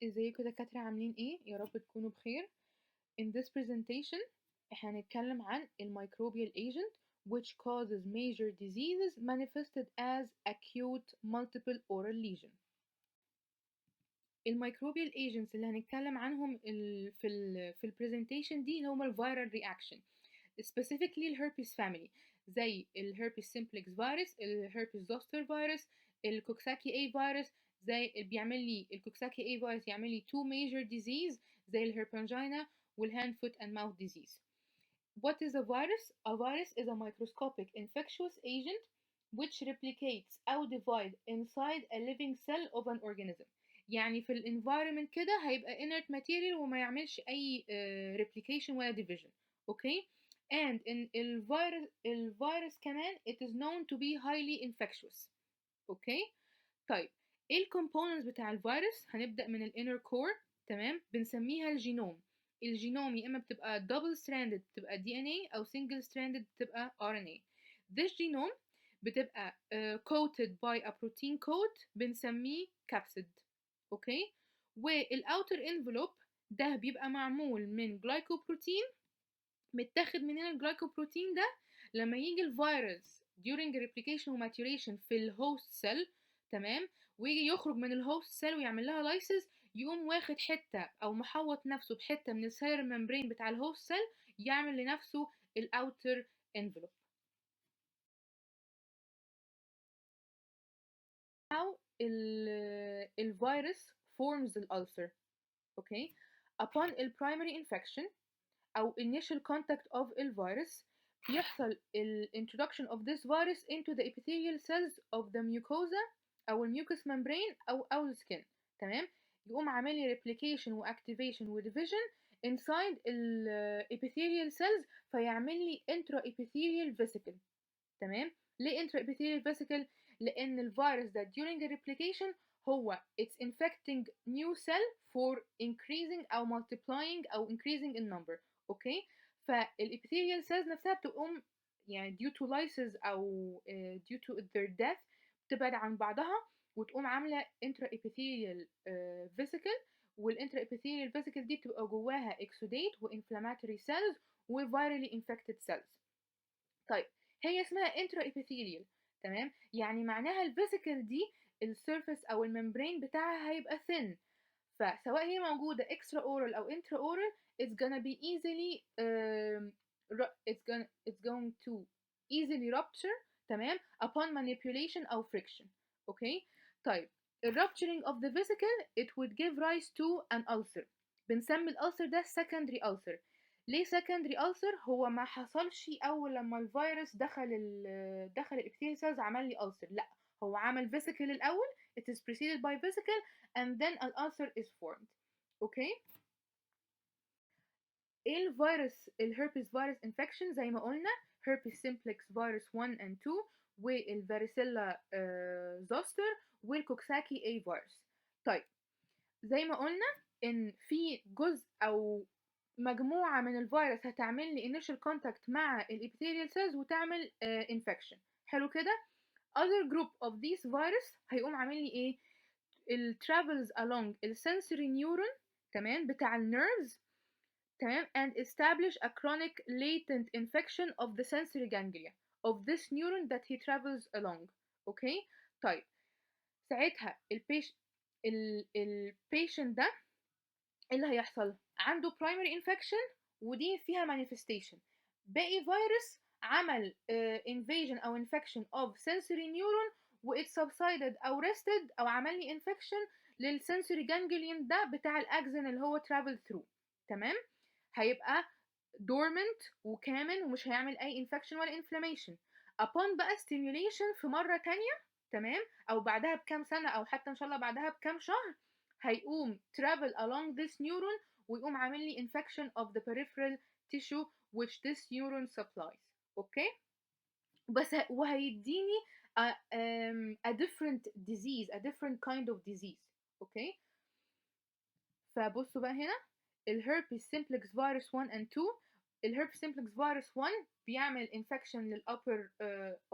ازيكم دكاترة عاملين ايه؟ يا رب تكونوا بخير. In this presentation احنا هنتكلم عن الميكروبيال agent which causes major diseases manifested as acute multiple oral lesion. الميكروبيال agents اللي هنتكلم عنهم في البرزنتيشن دي اللي هما الفيرال reaction specifically الهربيس family زي الهربيس simplex فيروس، الهربيس زوستر فيروس، الكوكساكي اي فيروس. زي بيعمل لي الكوكساكي اي فيروس يعمل لي two major disease زي الهربنجينا والهاند foot and mouth disease. What is a virus? A virus is a microscopic infectious agent which replicates or divides inside a living cell of an organism. يعني في الانفايرمنت كده هيبقى inert material وما يعملش أي replication ولا division. Okay? And in الفيروس كمان it is known to be highly infectious. Okay? طيب ايه الكومبوننتس بتاع الفيروس؟ هنبدأ من الانر كور. تمام، بنسميها الجينوم. الجينوم يا اما بتبقى double stranded بتبقى DNA او single stranded بتبقى RNA. This genome بتبقى coated by a protein coat بنسميه capsid. اوكي، والاوتر envelope ده بيبقى معمول من جلايكوبروتين. متاخد منين الجلايكوبروتين ده؟ لما يجي الفيروس during replication و maturation في الهوست سيل، تمام، ويجي يخرج من الهوست سيل ويعمل لها لايسيس، يقوم واخد حته او محوط نفسه بحته من السيلر ممبرين بتاع الهوست سيل يعمل لنفسه الاوتر انفلوب. how الفيروس forms الالسر. اوكي، upon primary infection أو initial contact of الفيروس بيحصل introduction of this virus into the epithelial cells of the mucosa أو mucous membrane أو skin. تمام، يقوم عامل لي replication activation division inside epithelial cells فيعمل لي intraepithelial vesicle. تمام، ليه intraepithelial vesicle؟ لأن الفيروس ده during replication هو it's infecting new cell for increasing أو multiplying أو increasing in number. اوكي، فالابيثيليال سيلز نفسها بتقوم يعني due to lysis او due to their death بتبعد عن بعضها وتقوم عامله intraepithelial vesicle، والintraepithelial vesicle دي بتبقى جواها exudate وinflammatory cells وvirally infected cells. طيب هي اسمها intraepithelial، تمام، يعني معناها الفيسيكل دي السيرفيس او الممبرين بتاعها هيبقى thin، فسواء هي موجودة extra oral أو intra oral it's gonna be easily it's going to easily rupture. تمام، upon manipulation أو friction. okay. طيب rupturing of the vesicle it would give rise to an ulcer. بنسمي الألسر ده secondary ulcer. ليه secondary ulcer؟ هو ما حصلش أول لما الفيروس دخل الابيثيليال سيلز عمل لي ulcer، لا، هو عمل vesicle الأول، it is preceded by vesicle and then an ulcer is formed. اوكي، ايه الفيروس الهربس فيروس انفكشن؟ زي ما قلنا herpes simplex فيروس 1 and 2 والفاريسيلا زوستر والكوكساكي اي فيروس. طيب زي ما قلنا ان في جزء او مجموعة من الفيروس هتعمل لي initial contact مع الابيثيليال cells وتعمل infection. حلو كده. other group of these virus هيقوم عامل لي ايه؟ ال travels along ال sensory neuron، تمام، بتاع ال nerves، تمام، and establish a chronic latent infection of the sensory ganglia of this neuron that he travels along. اوكي، طيب ساعتها البيشنت ده ايه اللي هيحصل؟ عنده primary infection ودي فيها manifestation. باقي فيروس عمل invasion او infection of sensory neuron و it subsided او rested او عمل لي infection للsensory ganglion ده بتاع الاكزن اللي هو travel through. تمام، هيبقى dormant وكامن ومش هيعمل اي infection ولا inflammation. upon بقى stimulation في مرة تانية، تمام، او بعدها بكام سنة او حتى ان شاء الله بعدها بكام شهر هيقوم travel along this neuron ويقوم عامل لي infection of the peripheral tissue which this neuron supplies. اوكي، بس وهيديني a different disease, a different kind of disease. اوكي، فبصوا بقى هنا الهربس سيمبلكس فيروس 1 and 2. الهربس سيمبلكس فيروس 1 بيعمل infection للupper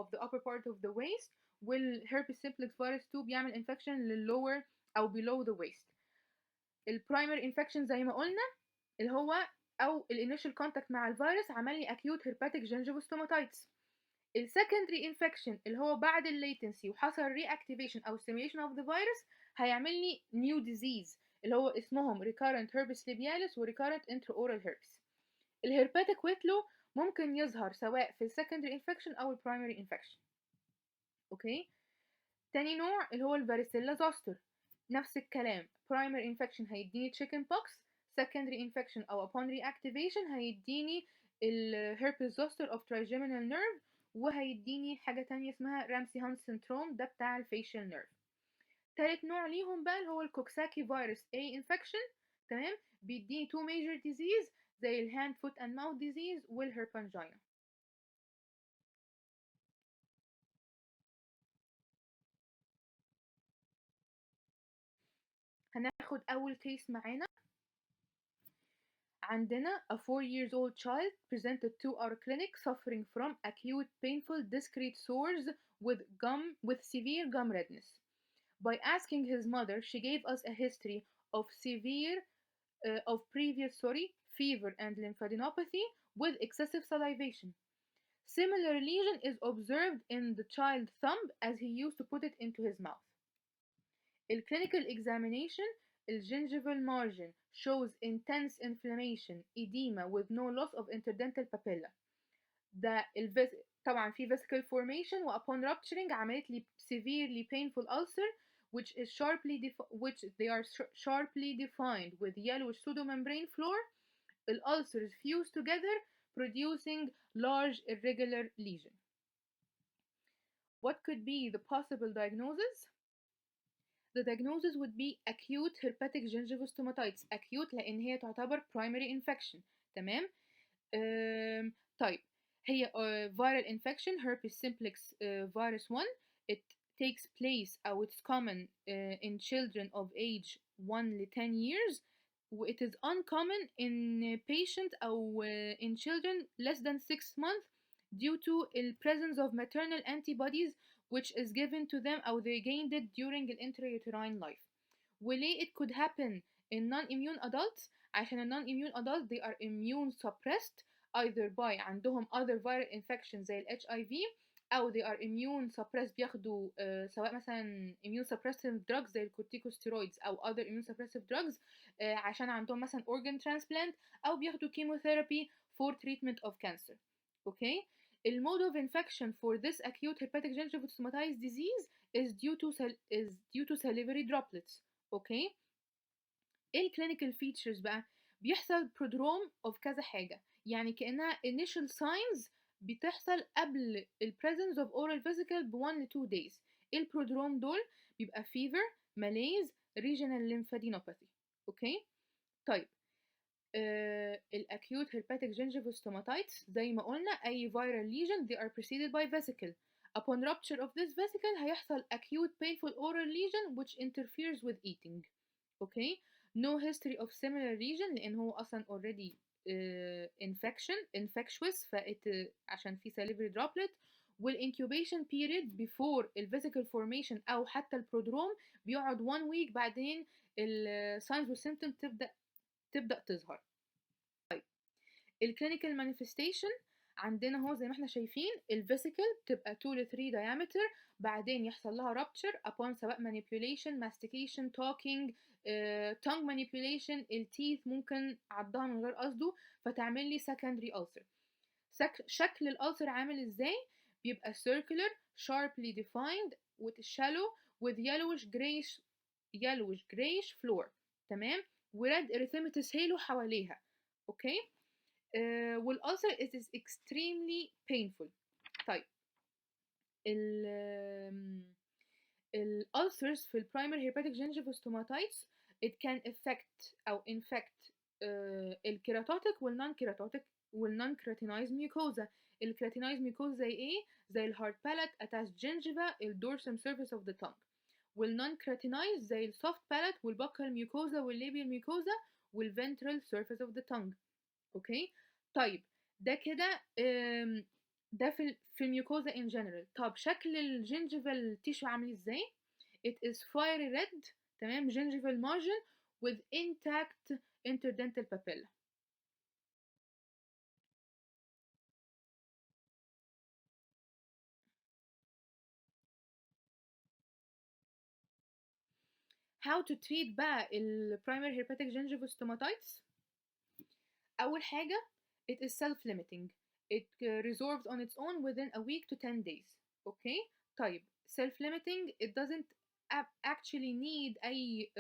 of the upper part of the waist، والهربس سيمبلكس فيروس 2 بيعمل infection للlower أو below the waist. البرايمري انفكشن زي ما قلنا اللي هو او الانيشال كونتاكت مع الفيروس عمل لي acute herpetic gingivostomatitis. السكندري انفكشن اللي هو بعد الليتنسي وحصل reactivation او stimulation of the virus هيعمل لي new disease اللي هو اسمهم recurrent herpes labialis و recurrent intraoral herpes. الهرباتيك ويتلو ممكن يظهر سواء في السكندري انفكشن او البرايمري انفكشن. اوكي. تاني نوع اللي هو الفاريسيلا زوستر، نفس الكلام primary infection هيديني chicken pox، secondary infection أو upon reactivation هيديني ال herpes zoster of trigeminal nerve، وهيديني حاجة تانية اسمها رامسي هانت syndrome ده بتاع الفيشل nerve. تالت نوع ليهم بقى اللي هو الكوكساكي فيروس A infection، تمام، بيديني two major disease زي ال hand foot and mouth disease والهربانجينا. هناخد أول كيس معانا. عندنا a 4-year-old child presented to our clinic suffering from acute painful discrete sores with severe gum redness. By asking his mother, she gave us a history of previous fever and lymphadenopathy with excessive salivation. Similar lesion is observed in the child's thumb as he used to put it into his mouth. In clinical examination, the gingival margin shows intense inflammation, edema with no loss of interdental papilla. طبعا في vesicle formation و upon rupturing عملت لي severely painful ulcer which they are sharply defined with yellowish pseudomembrane floor. The ulcers fuse together producing large irregular lesion. What could be the possible diagnosis? The diagnosis would be acute herpetic gingivostomatitis. Acute لأن هي تعتبر primary infection. تمام. طيب هي viral infection herpes simplex virus 1. It takes place أو it's common in children of age 1 to 10 years. It is uncommon in patient أو in children less than 6 months due to the presence of maternal antibodies which is given to them or they gained it during the intrauterine life. وليه it could happen in non-immune adults؟ عشان ال non-immune adults they are immune suppressed either by عندهم other viral infections زي ال HIV أو they are immune suppressed بياخدوا سواء مثلا immune suppressive drugs زي الكورتيكوستيرويدز أو other immune suppressive drugs عشان عندهم مثلا organ transplant أو بياخدوا chemotherapy for treatment of cancer. Okay. The mode of infection for this acute herpetic gingivostomatitis disease is due to salivary droplets. Okay. ايه clinical features بقى؟ بيحصل prodrome of كذا حاجة، يعني كأنها initial signs بتحصل قبل ال presence of oral vesicle ب 1 to 2 days. ايه البرودروم دول؟ بيبقى fever, malaise, regional lymphadenopathy. اوكي. طيب الacute herpetic gingivostomatitis زي ما قلنا أي viral lesion they are preceded by vesicle. Upon rupture of this vesicle هيحصل acute painful oral lesion which interferes with eating. Okay. No history of similar lesion لأن هو أصلا already infectious عشان في salivary droplet. والincubation period before الvesicle formation أو حتى البرودروم بيقعد 1 week بعدين signs والsymptoms تبدأ تظهر. طيب الكلينيكال manifestation عندنا هو زي ما احنا شايفين الفيسيكل بتبقى 2 to 3 diameter بعدين يحصل لها rupture upon سواء manipulation, mastication, talking, tongue manipulation. التيث ممكن عضها من غير قصده فتعمل لي secondary ulcer. شكل الألسر عامل ازاي؟ بيبقى circular, sharply defined with shallow with yellowish grayish floor. تمام. ورد erythematous halo حواليها. اوكي. والألسر it is extremely painful. طيب الألسرز في primary herpetic gingivostomatitis it can affect أو infect الكيراتوتيك والنون كيراتينايز ميوكوزا. الكيراتينايز ميوكوزا زي ايه؟ زي الهارد بالات, attached gingiva, الدورسم surface of the tongue. والنون كيراتينايز زي السوفت بالات والبكال ميوكوزا والليبيال ميوكوزا والفنترال surface of the tongue. اوكي. طيب ده كده ده في الميوكوزا in general. طب شكل الجنجيفال تيشو عامل ازاي؟ it is fiery red. تمام. gingival margin with intact interdental papilla. How to treat بقى ال primary herpetic gingivostomatitis؟ أول حاجة it is self-limiting. It resolves on its own within a week to 10 days. Okay? طيب self-limiting it doesn't actually need أي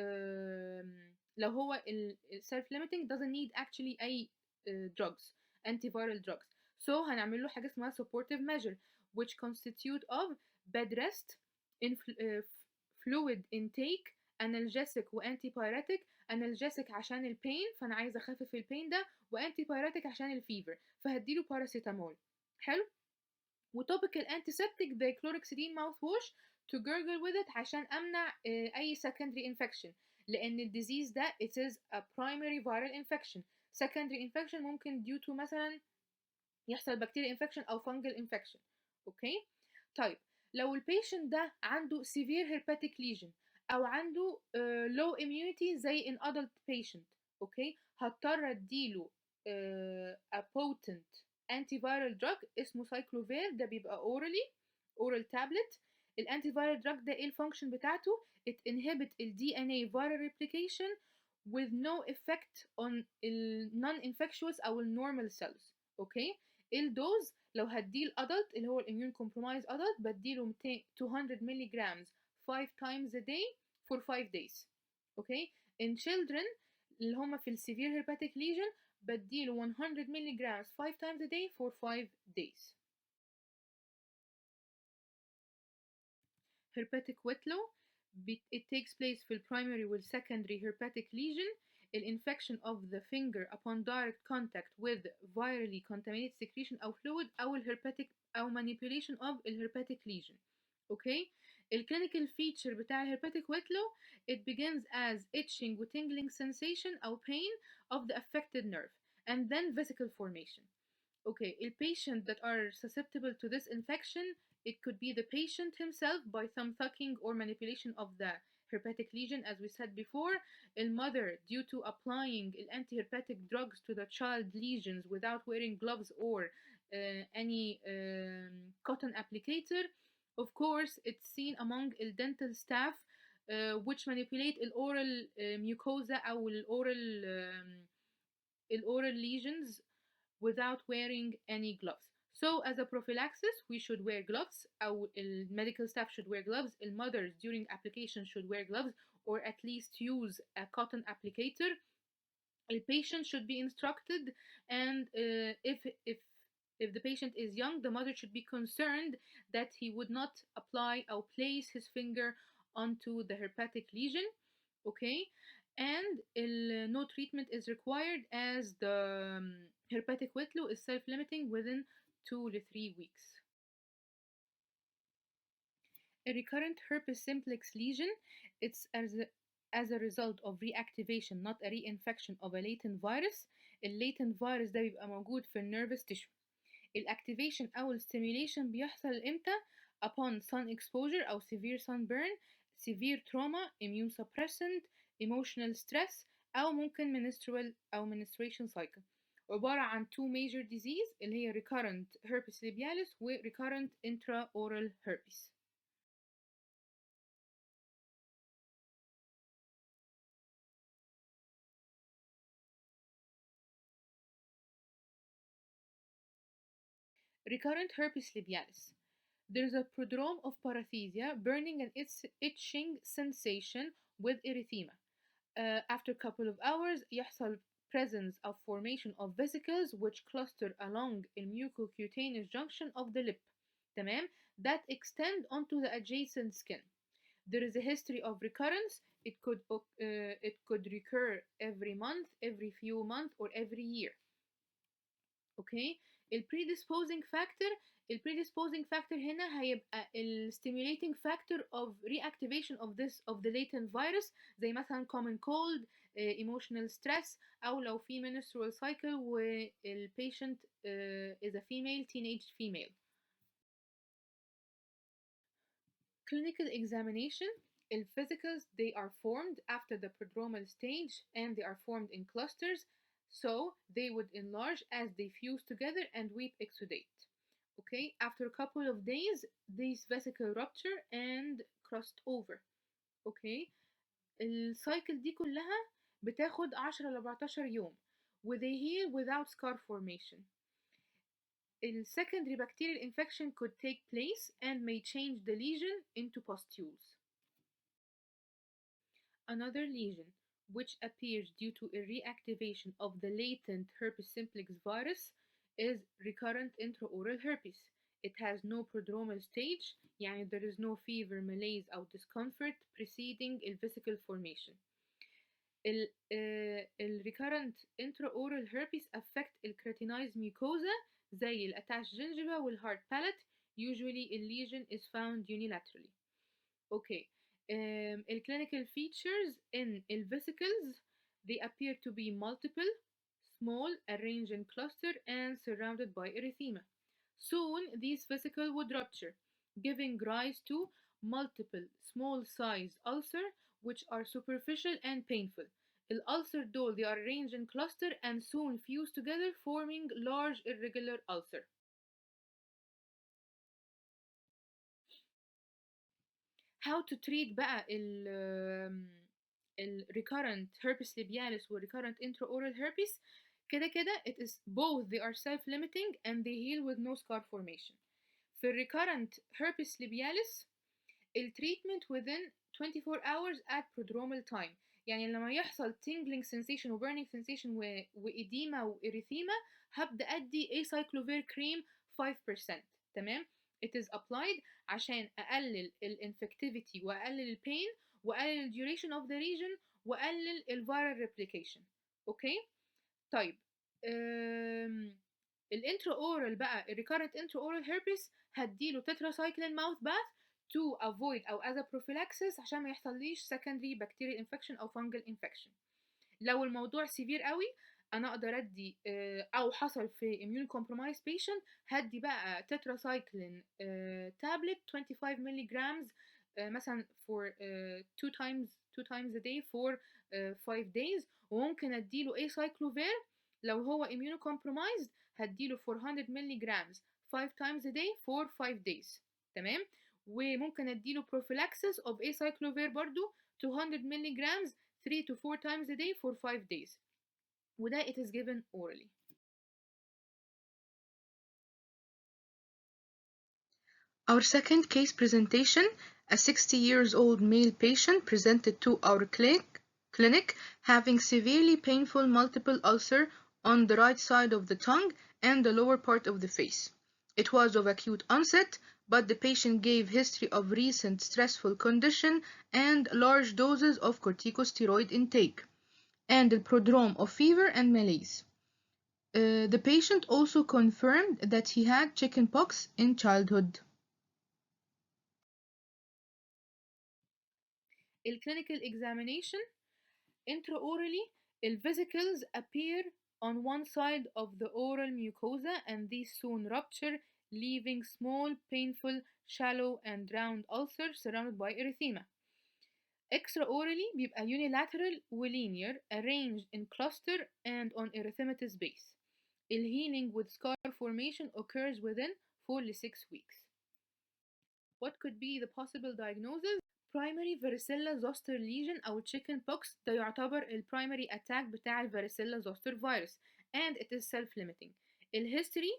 لو هو self-limiting doesn't need actually أي drugs, antiviral drugs. So هنعمل له حاجة اسمها supportive measure which constitute of bed rest, fluid intake, analgesic و antipyretic. analgesic عشان البين فانا عايزه اخفف البين ده، وانتي بايراتيك عشان الفيفر فهديله باراسيتامول. حلو. وتوبيكال انتيسبتيك زي كلوركسيدين ماوث ووش to gurgle with it عشان امنع اي secondary infection، لان الديزيز ده it is a primary viral infection. secondary infection ممكن due to مثلا يحصل بكتيريا انفكشن او فانجل انفكشن. اوكي. طيب لو البيشنت ده عنده severe herpetic lesion او عنده low immunity زي in adult patient، اوكي، هضطر اديله a potent antiviral drug اسمه سايكلوفير. ده بيبقى oral tablet. الانتيفيرال drug ده ايه الفانكشن بتاعته؟ it inhibit ال DNA viral replication with no effect on ال non-infectious او ال normal cells. اوكي. الدوز لو هديه الادلت اللي هو الاميون كومبرومايز ادلت بديله 200 مللي جرامز 5 times a day for 5 days. اوكي. in children اللي هم في السيفير هيرباتيك ليجن بديله 100 مللي جرامز 5 times a day for 5 days. herpetic whitlow it takes place في primary وال secondary herpetic lesion. الانفكشن of the finger upon direct contact with virally contaminated secretion أو fluid أو الherpetic أو manipulation of الherpetic lesion. اوكي. الكلينيكال feature بتاع الherpetic whitlow it begins as itching و tingling sensation أو pain of the affected nerve and then vesicle formation. Okay, a patient that are susceptible to this infection, it could be the patient himself by thumb sucking or manipulation of the herpetic lesion, as we said before. A mother, due to applying anti-herpetic drugs to the child lesions without wearing gloves or any cotton applicator. Of course, it's seen among the dental staff which manipulate the oral mucosa or oral lesions without wearing any gloves. So as a prophylaxis we should wear gloves أو medical staff should wear gloves. mothers during application should wear gloves or at least use a cotton applicator. The patient should be instructed, and if the patient is young, the mother should be concerned that he would not apply or place his finger onto the herpetic lesion. Okay. And no treatment is required as the herpetic whitlow is self-limiting within 2 to 3 weeks. A recurrent herpes simplex lesion, it's as a result of reactivation not a reinfection of a latent virus. latent virus ده بيبقى موجود في nervous tissue. activation أو stimulation بيحصل إمتى؟ upon sun exposure أو severe sunburn, severe trauma, immune suppressant, emotional stress أو ممكن menstrual أو menstruation cycle. عبارة عن two major disease اللي هي recurrent herpes labialis و recurrent intraoral herpes. Recurrent herpes labialis. There's a prodrome of paresthesia, burning and itching sensation with erythema. After a couple of hours يحصل presence of formation of vesicles which cluster along the mucocutaneous junction of the lip. تمام. That extend onto the adjacent skin. There is a history of recurrence. It could recur every month, every few months, or every year. Okay. البريدisposing factor هنا هيبقى stimulating factor of reactivation of the latent virus زي مثلا common cold, emotional stress أو لو في menstrual cycle والpatient is a female, teenage female. Clinical examination الفيزيكلز they are formed after the prodromal stage and they are formed in clusters, so they would enlarge as they fuse together and weep exudate. Okay, after a couple of days these vesicle rupture and crust over. Okay, السايكل دي كلها بتاخد 10 ل 14 يوم و they heal without scar formation. The secondary bacterial infection could take place and may change the lesion into pustules. Another lesion, which appears due to a reactivation of the latent herpes simplex virus, is recurrent intraoral herpes. It has no prodromal stage, يعني there is no fever, malaise أو discomfort preceding vesicle formation. recurrent intraoral herpes affect keratinized mucosa زي attached gingiva والhard palate. Usually a lesion is found unilaterally. Okay. Clinical features in vesicles, they appear to be multiple, small, arranged in cluster, and surrounded by erythema. Soon, these vesicles would rupture, giving rise to multiple small-sized ulcers, which are superficial and painful. The ulcer dole, they are arranged in cluster and soon fuse together, forming large irregular ulcer. How to treat بقى ال recurrent herpes labialis و recurrent intraoral herpes. كده it is both they are self-limiting and they heal with no scar formation. في recurrent herpes labialis treatment within 24 hours at prodromal time. يعني لما يحصل tingling sensation و burning sensation و edema و erythema هبدأ أدي acyclovir cream 5%. تمام. It is applied عشان أقلل الانفكتيفيتي وأقلل البين وأقلل الديوريشن of the region وأقلل الفيرال replication. اوكي طيب الانترا اورال بقى الريكارنت انترا اورال هيربس هديله تتراسايكلين ماوث باث to avoid أو as a prophylaxis عشان ما يحصليش secondary bacterial infection أو fungal infection. لو الموضوع سيفير قوي انا اقدر ادي او حصل في immune compromised patient هدي بقى tetracycline tablet 25 مللي جرامز مثلا for two times a day for 5 days. وممكن اديله acyclovir لو هو immunocompromised هديله 400 مللي جرامز 5 times a day for 5 days. تمام. وممكن اديله prophylaxis of acyclovir برضو 200 مللي جرامز 3 to 4 times a day for 5 days. وده it is given orally. Our second case presentation, a 60-year-old male patient presented to our clinic having severely painful multiple ulcer on the right side of the tongue and the lower part of the face. It was of acute onset, but the patient gave history of recent stressful condition and large doses of corticosteroid intake, and the prodrome of fever and malaise. The patient also confirmed that he had chickenpox in childhood. Clinical examination. Intraorally, vesicles appear on one side of the oral mucosa and these soon rupture, leaving small, painful, shallow and round ulcers surrounded by erythema. Extraorally بيبقى unilateral linear, arranged in cluster and on erythematous base. Healing with scar formation occurs within 4 to 6 weeks. What could be the possible diagnosis? Primary Varecilla-Zoster lesion أو chickenpox ده يعتبر primary attack بتاع Varecilla-Zoster virus and it is self-limiting. الهيستوري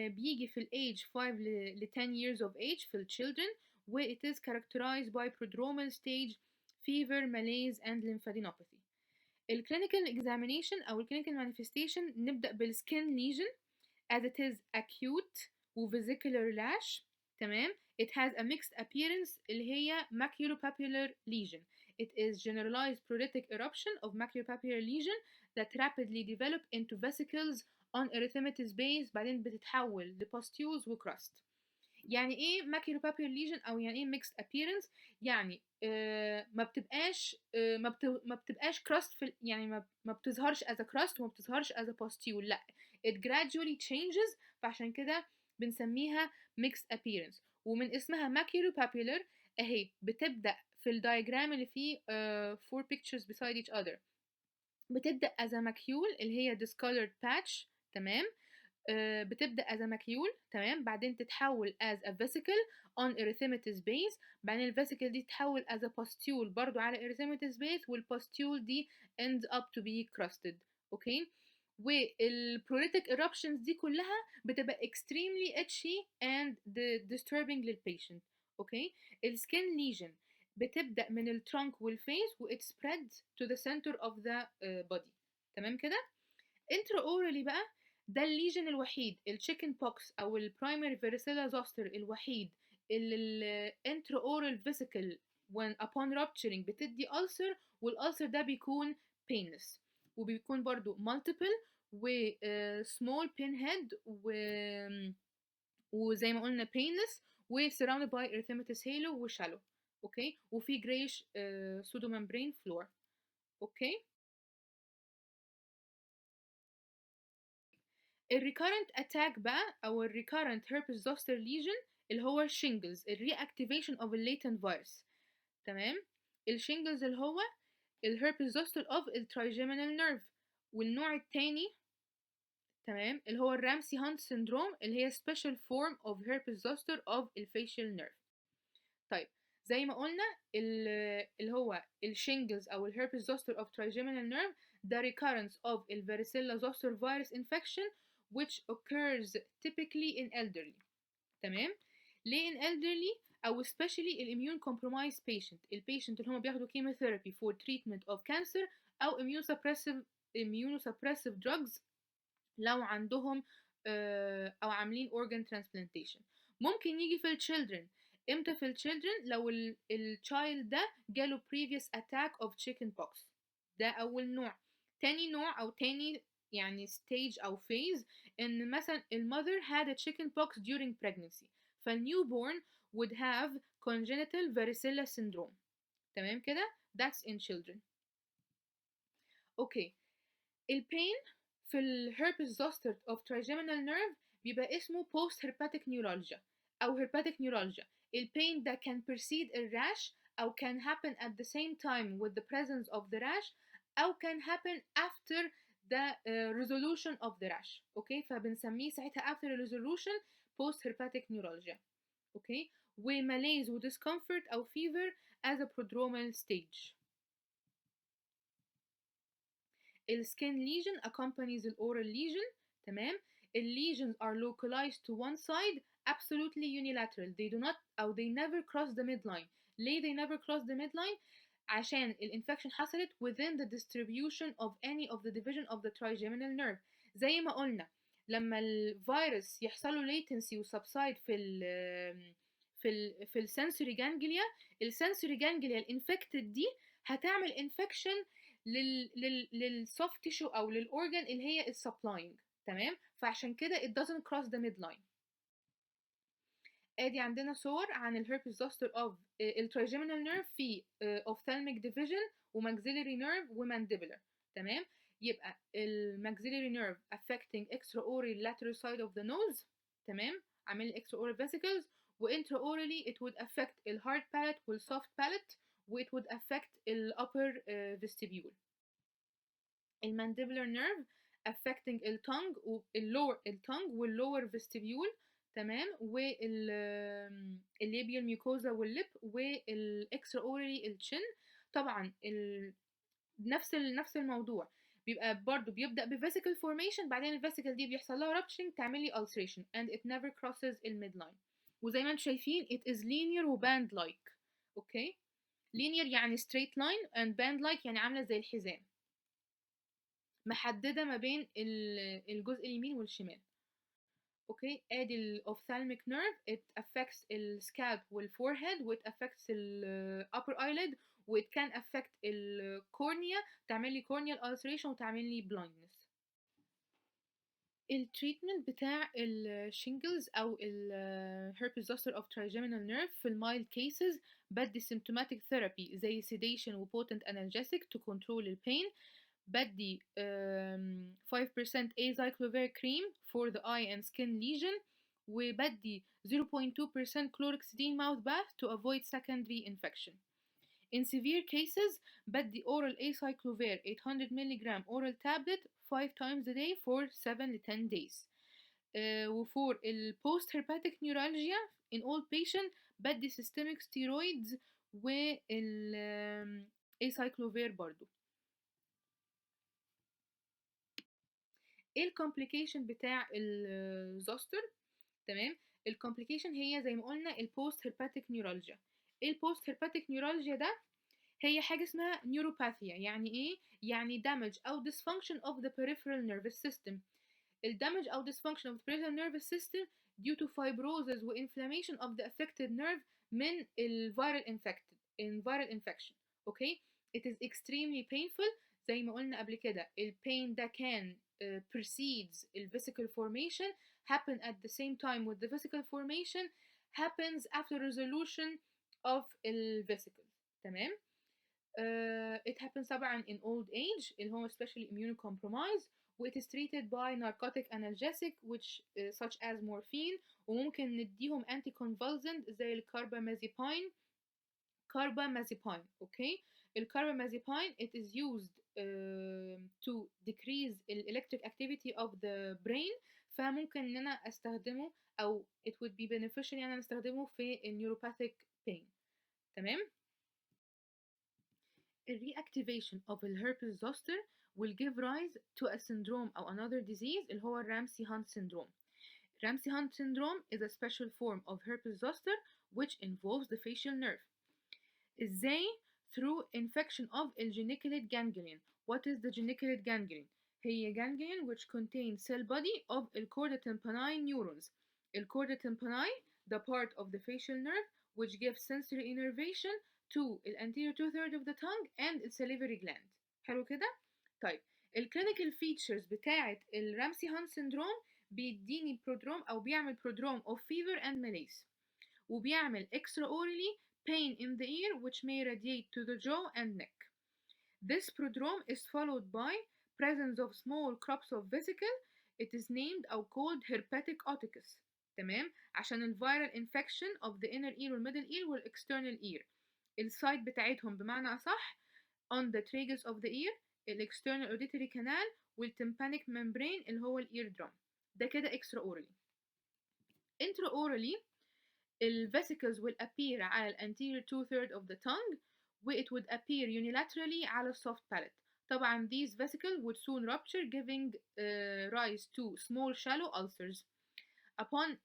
بيجي في age 5 ل 10 years of age في children where it is characterized by prodromal stage, fever, malaise and lymphadenopathy. clinical examination أو clinical manifestation نبدأ بالskin lesion as it is acute وvesicular rash. تمام. It has a mixed appearance اللي هي maculopapular lesion. It is generalized pruritic eruption of maculopapular lesion that rapidly develop into vesicles on erythematous base بعدين بتتحول لpustules وcrust. يعني ايه maculopapular lesion او يعني ايه mixed appearance؟ يعني ما بتبقاش crust في يعني ما بتظهرش as a crust وما بتظهرش as a pustule. لا it gradually changes فعشان كده بنسميها mixed appearance. ومن اسمها maculopapular اهي بتبدأ في في الدايجرام اللي فيه four pictures beside each other. بتبدأ as a macule اللي هي discolored patch، تمام. بتبدأ as a macule، تمام. بعدين تتحول as a vesicle on erythematous base. بعدين الفيسيكل دي تتحول as a pustule برضو على erythematous base، والpustule دي ends up to be crusted. اوكي. والpruritic eruptions دي كلها بتبقى extremely itchy and disturbing للpatient. اوكي. السكين lesion بتبدأ من الترunk والفيس و it spreads to the center of the body. تمام كده. intraorally بقى ده الليجن الوحيد التشيكن بوكس او البرايمري فاريسيلا-زوستر الوحيد اللي الانتراورال فيسيكل when upon rupturing بتدي ulcer، والulcer ده بيكون painless وبيكون برضو multiple و small pinhead وزي ما قلنا painless و surrounded by erythematous halo و shallow. اوكي. وفي grayish pseudomembrane floor. اوكي. الريكارنت اتاك بقى او الريكارنت Herpes-Zoster lesion اللي هو الشينجلز، الرياكتيفيشن اوف الليتنت فيروس. تمام. الشينجلز اللي هو الهربس-زوستر اوف الترايجيمينال نيرف. والنوع التاني، تمام، اللي هو الرامسي هانت سيندروم اللي هي special form of Herpes-Zoster of الفيشيال نيرف. طيب زي ما قلنا اللي هو الشينجلز او الهربس-Zoster of trigeminal nerve the recurrence of the Varecilla-Zoster virus infection which occurs typically in elderly. تمام. ليه in elderly او especially immune compromised patient، البيشنت اللي هم بياخدوا chemotherapy for treatment of cancer او immunosuppressive drugs لو عندهم او عاملين organ transplantation. ممكن يجي في الchildren. امتى في الchildren؟ لو الchild ده جاله previous attack of chickenpox. ده اول نوع. تاني نوع او تاني يعني stage او phase ان مثلا المother had a chickenpox during pregnancy فالnewborn would have congenital varicella syndrome. تمام كده. that's in children. اوكي. البين في الهربس-زوستر of trigeminal nerve بيبقى اسمه post herpetic neuralgia أو herpetic neuralgia. البين ده can precede الراش أو can happen at the same time with the presence of the rash أو can happen after the resolution of the rash. أوكي. فبنسميه ساعتها after resolution post herpetic neuralgia. أوكي. وماليز و discomfort أو fever as a prodromal stage. السكين lesion accompanies the oral lesion. تمام. lesions are localized to one side absolutely unilateral. They do not أو they never cross the midline. ليه they never cross the midline؟ عشان الانفكشن حصلت within the distribution of any of the division of the trigeminal nerve. زي ما قلنا لما الفيروس يحصل له latency و subside في السنسوري جانجليا، السنسوري جانجليا الانفكتد دي هتعمل انفكشن للسوفت تيشو او للاورجن اللي هي السبلاينج. تمام. فعشان كده it doesn't cross the midline. ادي عندنا صور عن الهربس-زوستر of الترايجيمينال نيرف في ophthalmic division وماكسيلري نيرف ومانديبولار. تمام. يبقى الماكسيلري نيرف affecting extraoral lateral side of the nose. تمام. عامل extraoral vesicles وintraorally it would affect the hard palate والsoft palate و it would affect the upper vestibule. المانديبولار نيرف affecting الtongue والlower vestibule. تمام. والليبيال ميوكوزا واللب والاكسترا اورالي الشن. طبعا نفس الموضوع بيبقى برضو بيبدأ بفيسيكال فورميشن، بعدين الفيسيكال دي بيحصل لها rupturing تعمل لي ulceration and it never crosses الميدلاين. وزي ما انتم شايفين it is linear و band like. اوكي. linear يعني straight line and band like يعني عاملة زي الحزام محددة ما بين الجزء اليمين والشمال. اوكي. ادي الاوفثالميك نيرف it affects السكالب والفورهيد و it affects upper eyelid و it can affect الكورنيا تعمل لي corneal ulceration وتعمل لي blindness. التريتمنت بتاع الشينجلز او الهربس-زوستر of trigeminal nerve في المايلد cases بدي symptomatic therapy زي sedation و potent analgesic to control the pain. بدي 5% acyclovir cream for the eye and skin lesion وبدي 0.2% chlorhexidine mouth bath to avoid secondary infection. In severe cases بدي oral acyclovir 800 mg oral tablet 5 times a day for 7 to 10 days. وفور ال post herpetic neuralgia in all patient بدي systemic steroids وال acyclovir برضو. ايه الكومبليكيشن بتاع الزوستر؟ تمام، الكومبليكيشن هي زي ما قلنا البوست هيرباتيك نيورالجيا. ايه البوست هيرباتيك نيورالجيا ده؟ هي حاجه اسمها نيوروباثيا. يعني ايه؟ يعني damage او dysfunction of the peripheral nervous system. الدمج او dysfunction of the peripheral nervous system due to fibrosis و inflammation of the affected nerve من ال viral infection. اوكي، it is extremely painful. زي ما قلنا قبل كده ال pain ده كان precedes ال vesicle formation, happen at the same time with the vesicle formation, happens after resolution of ال vesicle. تمام. It happens طبعا in old age اللي هو especially immunocompromised, و it is treated by narcotic analgesic which such as morphine, وممكن نديهم anticonvulsant زي الكاربامازيبين. اوكي، الكاربامازيبين it is used to decrease the electric activity of the brain. فممكن ان انا استخدمه او it would be beneficial يعني انا استخدمه في neuropathic pain. تمام. The reactivation of the herpes zoster will give rise to a syndrome or another disease اللي هو Ramsay-Hunt syndrome. Ramsay-Hunt syndrome is a special form of herpes zoster which involves the facial nerve. ازاي؟ through infection of the geniculate ganglion. What is the geniculate ganglion? هي ganglion which contains cell body of the chorda tympani neurons. The chorda tympani, the part of the facial nerve which gives sensory innervation to the anterior two-thirds of the tongue and the salivary gland. حلو كده؟ طيب الكلينيكال فيتشرز بتاعة الرامسي هانت سيندروم بيديني برودروم أو بيعمل برودروم of fever and malaise، وبيعمل extraorally pain in the ear which may radiate to the jaw and neck. This prodrome is followed by presence of small crops of vesicle. It is named أو called herpetic oticus. تمام، عشان ال viral infection of the inner ear والmiddle ear والexternal ear. السايت بتاعتهم بمعنى أصح on the tragus of the ear, external auditory canal والtympanic membrane اللي هو ear drum. ده كده extraorally. Intraorally ال vesicles will appear على anterior two-thirds of the tongue, و it would appear unilaterally على soft palate. طبعا these vesicles would soon rupture giving rise to small shallow ulcers. Upon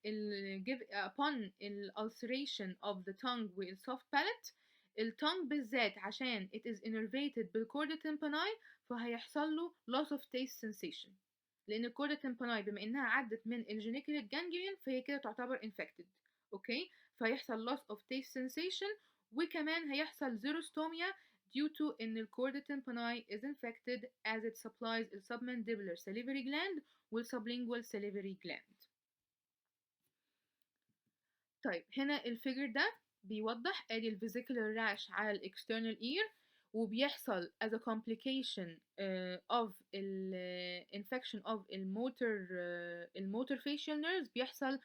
ulceration of the tongue with soft palate, الtongue بالذات عشان it is innervated بالchorda tympani فهيحصل له loss of taste sensation، لأن الchorda tympani بما إنها عدت من الgeniculate ganglion فهي كده تعتبر infected. اوكي، فهيحصل loss of taste sensation، وكمان هيحصل xerostomia due to ان الchorda tympani is infected as it supplies the submandibular salivary gland والsublingual salivary gland. طيب هنا الفيجر ده بيوضح ادي الفيزيكولار rash على الاكسترنال ear، وبيحصل as a complication of infection of الموتور facial nerves. بيحصل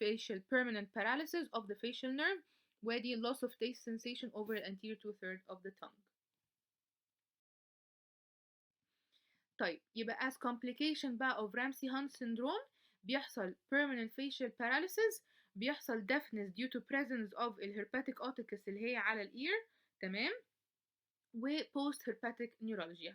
facial permanent paralysis of the facial nerve، وادي loss of taste sensation over the anterior two-thirds of the tongue. طيب يبقى as complication بقى of Ramsay-Hunt syndrome بيحصل permanent facial paralysis، بيحصل deafness due to presence of الherpetic oticus اللي هي على الإير. تمام، و post herpetic neuralgia.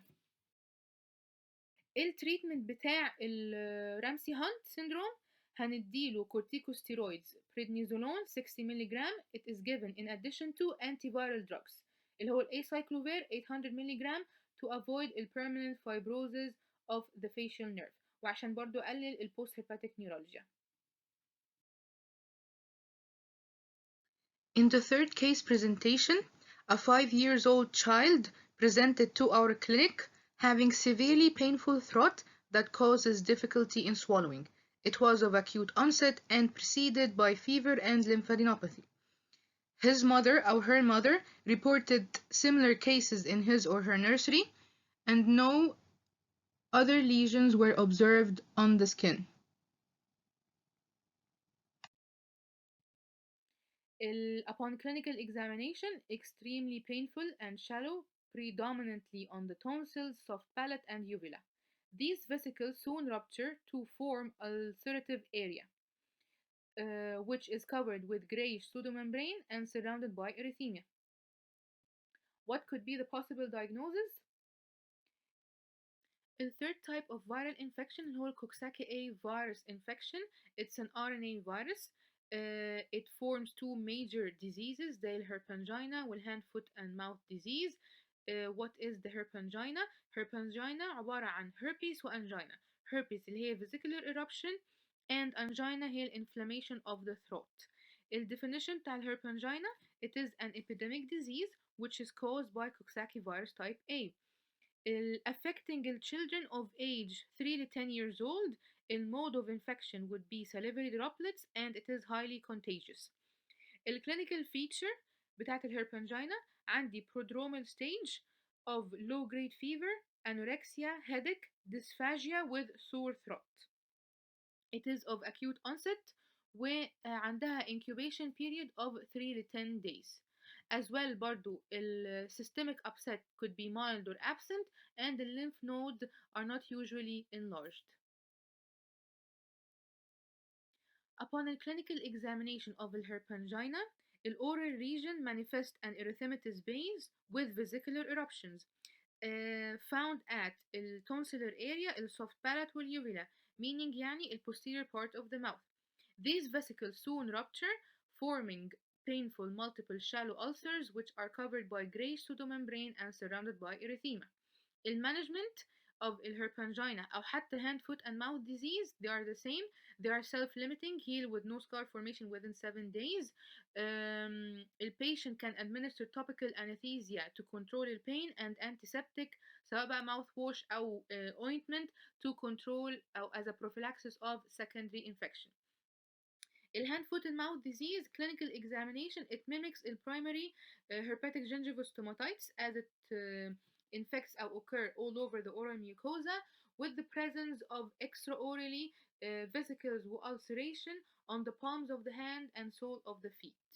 التريتمنت بتاع الرامسي هانت syndrome هنديله corticosteroids prednisolone 60 mg. It is given in addition to antiviral drugs اللي هو acyclovir 800 mg to avoid the permanent fibrosis of the facial nerve وعشان برضو أقلل post herpetic neuralgia. In the third case presentation, a 5-year-old child presented to our clinic having severely painful throat that causes difficulty in swallowing. It was of acute onset and preceded by fever and lymphadenopathy. His mother or her mother reported similar cases in his or her nursery, and no other lesions were observed on the skin. Upon clinical examination, extremely painful and shallow, predominantly on the tonsils, soft palate, and uvula. These vesicles soon rupture to form ulcerative area, which is covered with grayish pseudomembrane and surrounded by erythema. What could be the possible diagnosis? The third type of viral infection هو Coxsackie A virus infection. It's an RNA virus. It forms two major diseases زي الهربنجينا والهاند foot and mouth disease. What is the herpangina? Herpangina عبارة عن herpes وangina. Herpes اللي هي vesicular eruption and angina هي inflammation of the throat. The definition بتاع الهربنجينا: it is an epidemic disease which is caused by Coxsackie virus type A. Affecting children of age 3 to 10 years old. The mode of infection would be salivary droplets and it is highly contagious. الكلينيكال feature بتاعت الهربنجينا عندي prodromal stage of low grade fever, anorexia, headache, dysphagia with sore throat. It is of acute onset وعندها incubation period of 3 to 10 days. As well برضو systemic upset could be mild or absent and the lymph nodes are not usually enlarged. Upon a clinical examination of the herpangina, the oral region manifests an erythematous base with vesicular eruptions found at the tonsillar area, the soft palate والuvula, meaning يعني the posterior part of the mouth. These vesicles soon rupture, forming painful multiple shallow ulcers which are covered by gray pseudomembrane and surrounded by erythema. The management of herpangina أو حتى hand, foot and mouth disease, they are the same. They are self-limiting, heal with no scar formation within 7 days. The patient can administer topical anesthesia to control the pain and antiseptic سواء بقى mouthwash أو ointment to control أو as a prophylaxis of secondary infection. الهاند foot and mouth disease clinical examination, it mimics the primary herpetic gingivostomatitis as it infects or occur all over the oral mucosa with the presence of extraorally vesicles or ulceration on the palms of the hand and sole of the feet.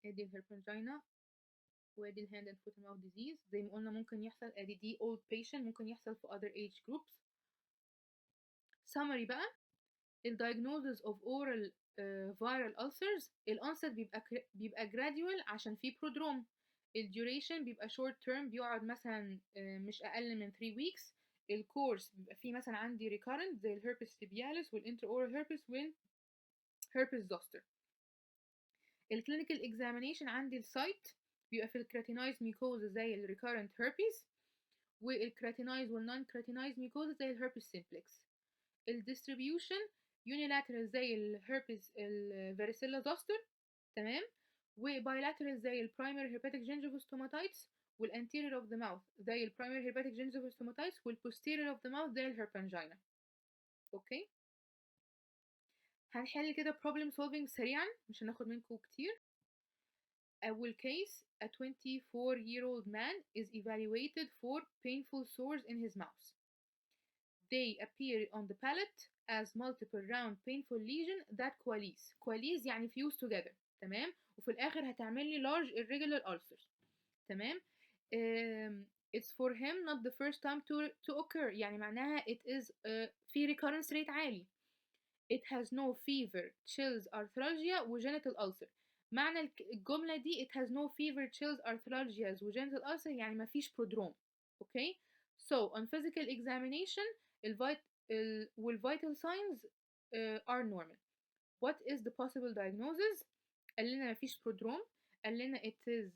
ادي الهربنجينا وادي الهاند and foot and mouth disease. زي ما قلنا ممكن يحصل ادي دي old patient، ممكن يحصل في other age groups. summary بقى: الdiagnosis of oral viral ulcers، الانست بيبقى gradual عشان فيه prodrome. الduration بيبقى short term بيقعد مثلا مش اقل من 3 weeks. الكورس بيبقى فيه مثلا عندي recurrent زي الهربس ليبياليس والانتراورال هربس والهربس زوستر. الكلينيكال examination عندي السايت بيبقى في الكراتينايز ميكوزا زي الريكارنت هربيس، والكراتينايز والنون كراتينايز ميكوزا زي الهربس سيمبلكس. الديستريبيوشن يونيلاترال زي الهربس الفاريسيلا-زوستر، تمام، وبايلاترال زي البرايمري هيرباتيك جينجيفوستوماتايتس، والانتيريور اوف ذا ماوث زي البرايمري هيرباتيك جينجيفوستوماتايتس، والبوستيريور اوف ذا ماوث زي الهربنجينا. اوكي، هنحل كده problem solving سريعا مش هناخد منكم كتير. أول case: a 24-year-old man is evaluated for painful sores in his mouth. They appear on the palate as multiple round painful lesion that coalesce يعني fuse together، تمام، وفي الآخر هتعمل لي large irregular ulcers، تمام. It's for him not the first time to occur، يعني معناها it is في recurrence rate عالي. It has no fever, chills, arthralgia وgenital ulcer. معنى الجملة دي it has no fever, chills, arthralgias وgenital ulcer يعني ما فيش prodrome. Okay, so on physical examination vital signs are normal. What is the possible diagnosis؟ قال لنا ما فيش prodrome، قال لنا it is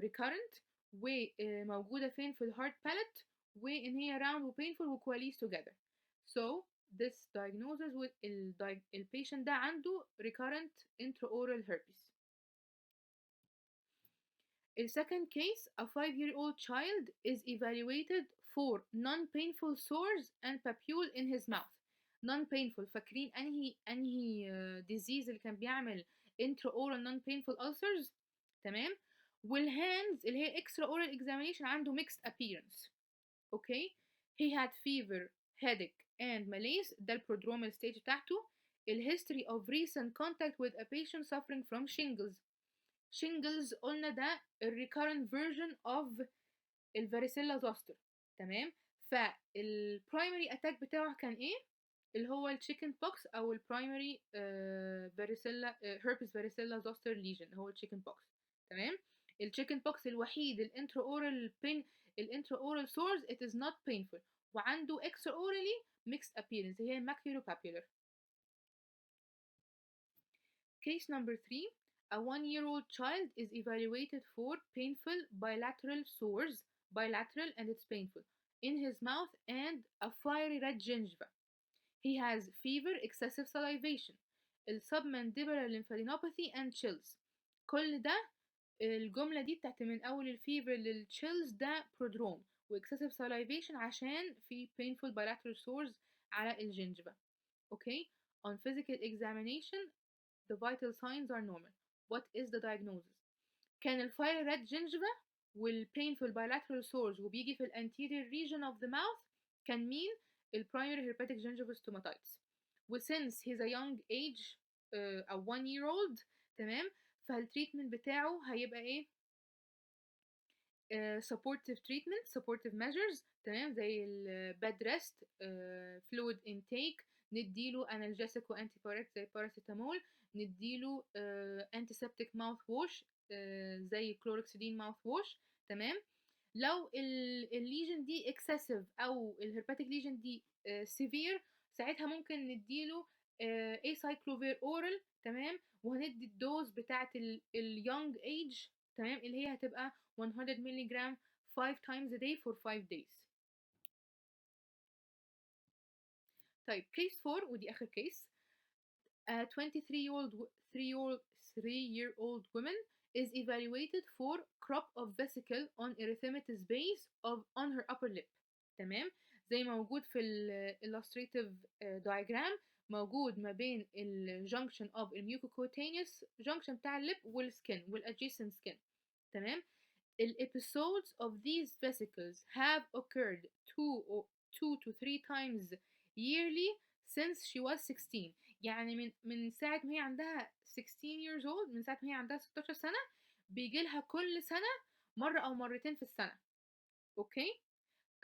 recurrent وموجودة فين في الهارد palate وإن هي round و painful و coalesce together. So this diagnosis with patient ده عنده recurrent intraoral herpes. In second case, a 5-year-old child is evaluated for non-painful sores and papule in his mouth. Non-painful، فاكرين انهي disease اللي كان بيعمل intraoral non-painful ulcers؟ تمام، والهاندز اللي هي extra oral examination عنده mixed appearance. اوكي. he had fever, headache and malaise. ده البرودرومال stage بتاعته. الهيستوري of recent contact with a patient suffering from shingles. shingles قلنا ده recurrent version of الفاريسيلا-زوستر. تمام. فالبرايمري اتاك بتاعه كان ايه؟ اللي هو التشيكن بوكس او البرايمري فاريسيلا هيربس فاريسيلا-زوستر ليجن هو التشيكن بوكس. تمام. التشيكن بوكس الوحيد الانترا اورال بين الانترا اورال سورز it is not painful وعنده extra orally mixed appearance هي maculopapular. Case number 3. A 1-year-old child is evaluated for painful bilateral sores, bilateral and it's painful, in his mouth and a fiery red gingiva. He has fever, excessive salivation, submandibular lymphadenopathy and chills. كل ده الجملة دي بتاعت من أول الفيفر للchills ده prodrome excessive salivation عشان في painful bilateral sores على الجنجفة. Okay. On physical examination the vital signs are normal. What is the diagnosis? كان الفاير red gingiva والpainful bilateral sores وبيجي في anterior region of the mouth كان مين؟ primary herpetic gingivostomatitis. وsince he's a young age a 1-year-old تمام فالتريتمنت بتاعه هيبقى ايه؟ supportive treatment supportive measures تمام زي bed rest fluid intake نديله analgesic وانتي بايريتك زي باراسيتامول نديله antiseptic mouth wash زي كلوركسيدين mouth wash. تمام. لو الليجن دي excessive او الهرباتيك ليجن دي severe ساعتها ممكن نديله acyclovir oral. تمام. وهندي الدوز بتاعت اليونج ايج تمام اللي هي هتبقى 100 ملغ 5 times a day for 5 days. طيب case 4 ودي آخر case. A 3-year-old woman is evaluated for crop of vesicle on erythematous base on her upper lip. تمام. زي ما موجود في illustrative diagram موجود ما بين junction of mucocutaneous junction بتاع اللب والskin والadjacent skin. تمام. episodes of these vesicles have occurred 2 to 3 times yearly since she was 16. يعني من ساعة ما هي عندها 16 years old من ساعة ما هي عندها 16 سنة بيجيلها كل سنة مرة أو مرتين في السنة. أوكي.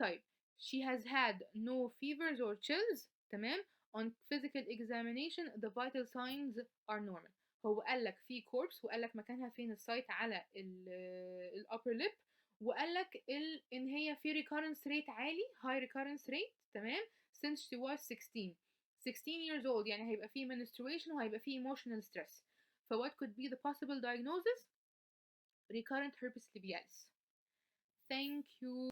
طيب she has had no fevers or chills. تمام. on physical examination the vital signs are normal. هو قالك في كوربس وقالك مكانها فين السايت على الupper lip وقالك إن هي في recurrence rate عالي high recurrence rate. تمام. since she was 16 years old يعني هيبقى فيه menstruation وهيبقى فيه emotional stress. ف what could be the possible diagnosis? recurrent herpes labialis. Thank you.